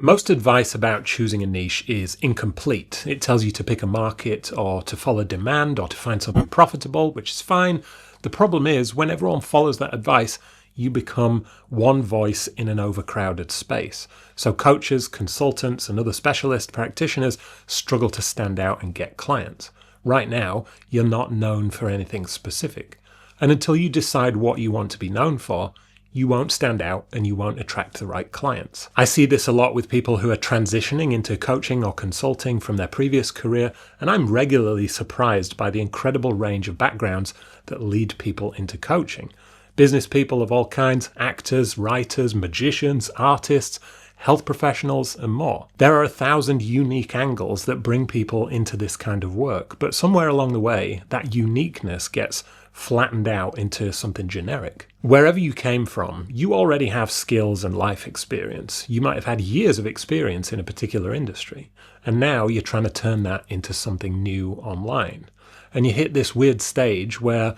Most advice about choosing a niche is incomplete. It tells you to pick a market or to follow demand or to find something profitable, which is fine. The problem is when everyone follows that advice, you become one voice in an overcrowded space. So coaches, consultants, and other specialist practitioners struggle to stand out and get clients. Right now, you're not known for anything specific. And until you decide what you want to be known for, you won't stand out and you won't attract the right clients. I see this a lot with people who are transitioning into coaching or consulting from their previous career, and I'm regularly surprised by the incredible range of backgrounds that lead people into coaching. Business people of all kinds, actors, writers, magicians, artists, health professionals, and more. There are 1,000 unique angles that bring people into this kind of work, but somewhere along the way, that uniqueness gets flattened out into something generic. Wherever you came from, you already have skills and life experience. You might have had years of experience in a particular industry, and now you're trying to turn that into something new online. And you hit this weird stage where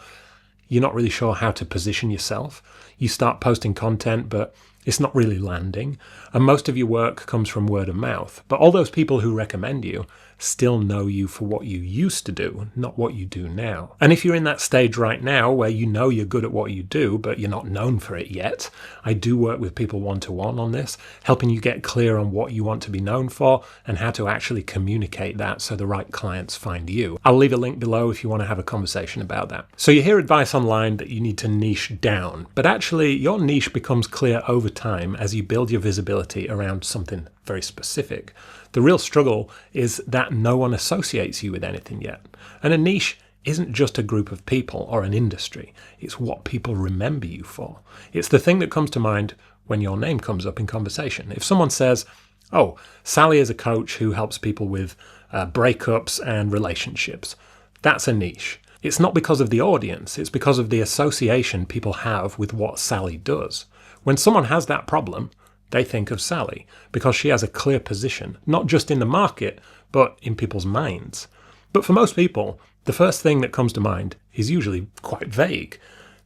you're not really sure how to position yourself. You start posting content, but it's not really landing. And most of your work comes from word of mouth. But all those people who recommend you still know you for what you used to do, not what you do now. And if you're in that stage right now where you know you're good at what you do, but you're not known for it yet, I do work with people one-to-one on this, helping you get clear on what you want to be known for and how to actually communicate that so the right clients find you. I'll leave a link below if you want to have a conversation about that. So you hear advice online that you need to niche down, but actually your niche becomes clear over time as you build your visibility around something very specific. The real struggle is that no one associates you with anything yet. And a niche isn't just a group of people or an industry. It's what people remember you for. It's the thing that comes to mind when your name comes up in conversation. If someone says, oh, Sally is a coach who helps people with breakups and relationships, that's a niche. It's not because of the audience. It's because of the association people have with what Sally does. When someone has that problem, they think of Sally because she has a clear position, not just in the market, but in people's minds. But for most people, the first thing that comes to mind is usually quite vague.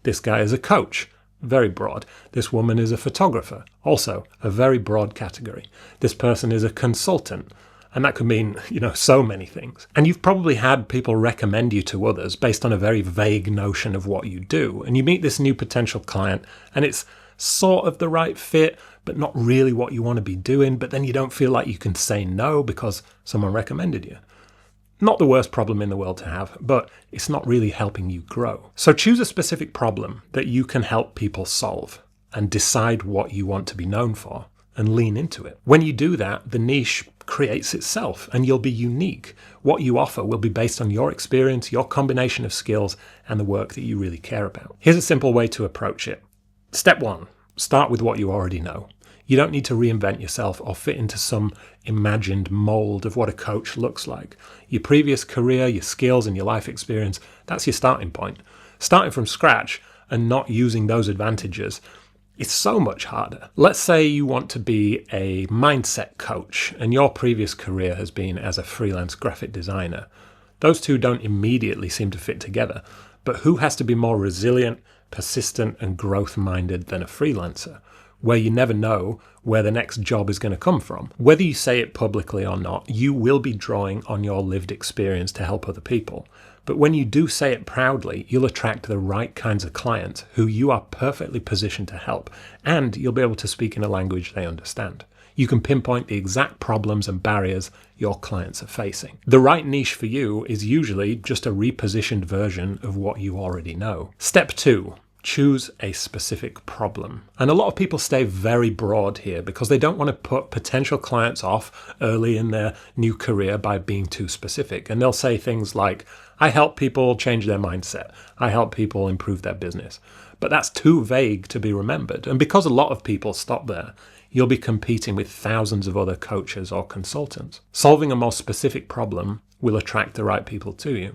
This guy is a coach, very broad. This woman is a photographer, also a very broad category. This person is a consultant, and that could mean, so many things. And you've probably had people recommend you to others based on a very vague notion of what you do. And you meet this new potential client, and it's sort of the right fit, but not really what you want to be doing, but then you don't feel like you can say no because someone recommended you. Not the worst problem in the world to have, but it's not really helping you grow. So choose a specific problem that you can help people solve and decide what you want to be known for and lean into it. When you do that, the niche creates itself and you'll be unique. What you offer will be based on your experience, your combination of skills, and the work that you really care about. Here's a simple way to approach it. Step 1, start with what you already know. You don't need to reinvent yourself or fit into some imagined mold of what a coach looks like. Your previous career, your skills, and your life experience, that's your starting point. Starting from scratch and not using those advantages, it's so much harder. Let's say you want to be a mindset coach and your previous career has been as a freelance graphic designer. Those two don't immediately seem to fit together, but who has to be more resilient, persistent, and growth-minded than a freelancer, where you never know where the next job is going to come from? Whether you say it publicly or not, you will be drawing on your lived experience to help other people. But when you do say it proudly, you'll attract the right kinds of clients who you are perfectly positioned to help, and you'll be able to speak in a language they understand. You can pinpoint the exact problems and barriers your clients are facing. The right niche for you is usually just a repositioned version of what you already know. Step 2, choose a specific problem. And a lot of people stay very broad here because they don't want to put potential clients off early in their new career by being too specific. And they'll say things like, I help people change their mindset. I help people improve their business. But that's too vague to be remembered. And because a lot of people stop there, you'll be competing with thousands of other coaches or consultants. Solving a more specific problem will attract the right people to you.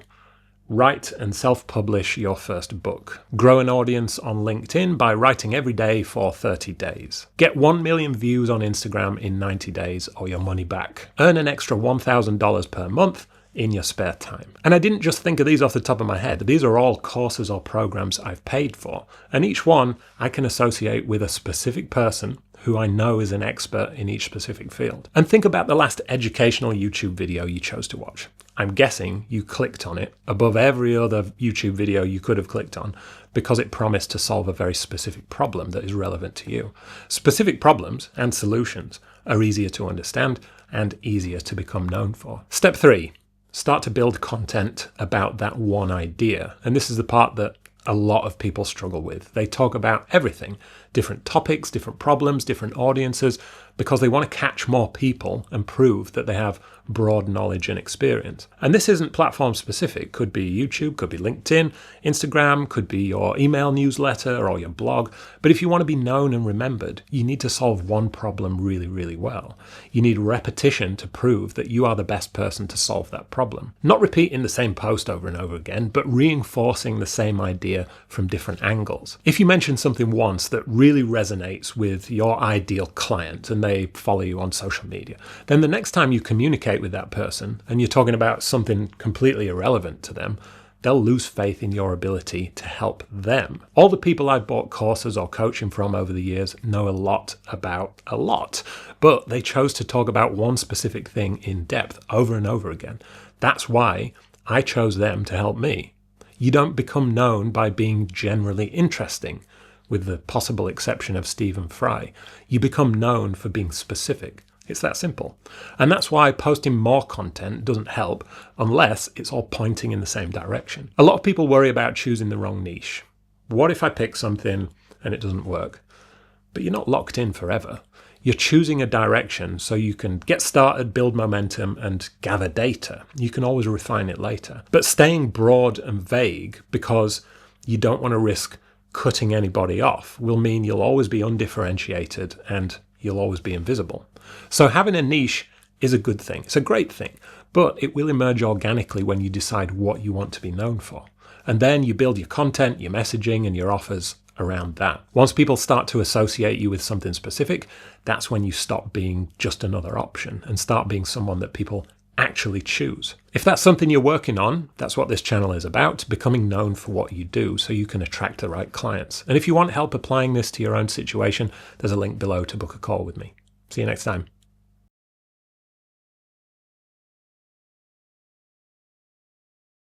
Write and self-publish your first book. Grow an audience on LinkedIn by writing every day for 30 days. Get 1 million views on Instagram in 90 days or your money back. Earn an extra $1,000 per month in your spare time. And I didn't just think of these off the top of my head. These are all courses or programs I've paid for. And each one I can associate with a specific person who I know is an expert in each specific field. And think about the last educational YouTube video you chose to watch. I'm guessing you clicked on it above every other YouTube video you could have clicked on because it promised to solve a very specific problem that is relevant to you. Specific problems and solutions are easier to understand and easier to become known for. Step 3, start to build content about that one idea. And this is the part that a lot of people struggle with. They talk about everything, different topics, different problems, different audiences, because they want to catch more people and prove that they have broad knowledge and experience. And this isn't platform specific. Could be YouTube, could be LinkedIn, Instagram, could be your email newsletter or your blog. But if you want to be known and remembered, you need to solve one problem really, really well. You need repetition to prove that you are the best person to solve that problem. Not repeating the same post over and over again, but reinforcing the same idea from different angles. If you mention something once that really resonates with your ideal client and they follow you on social media, then the next time you communicate with that person and you're talking about something completely irrelevant to them, they'll lose faith in your ability to help them. All the people I've bought courses or coaching from over the years know a lot about a lot, but they chose to talk about one specific thing in depth over and over again. That's why I chose them to help me. You don't become known by being generally interesting, with the possible exception of Stephen Fry. You become known for being specific. It's that simple. And that's why posting more content doesn't help unless it's all pointing in the same direction. A lot of people worry about choosing the wrong niche. What if I pick something and it doesn't work? But you're not locked in forever. You're choosing a direction so you can get started, build momentum, and gather data. You can always refine it later. But staying broad and vague because you don't want to risk cutting anybody off will mean you'll always be undifferentiated and you'll always be invisible. So having a niche is a good thing. It's a great thing, but it will emerge organically when you decide what you want to be known for. And then you build your content, your messaging, and your offers around that. Once people start to associate you with something specific, that's when you stop being just another option and start being someone that people actually choose. If that's something you're working on, that's what this channel is about, becoming known for what you do so you can attract the right clients. And if you want help applying this to your own situation, there's a link below to book a call with me. See you next time.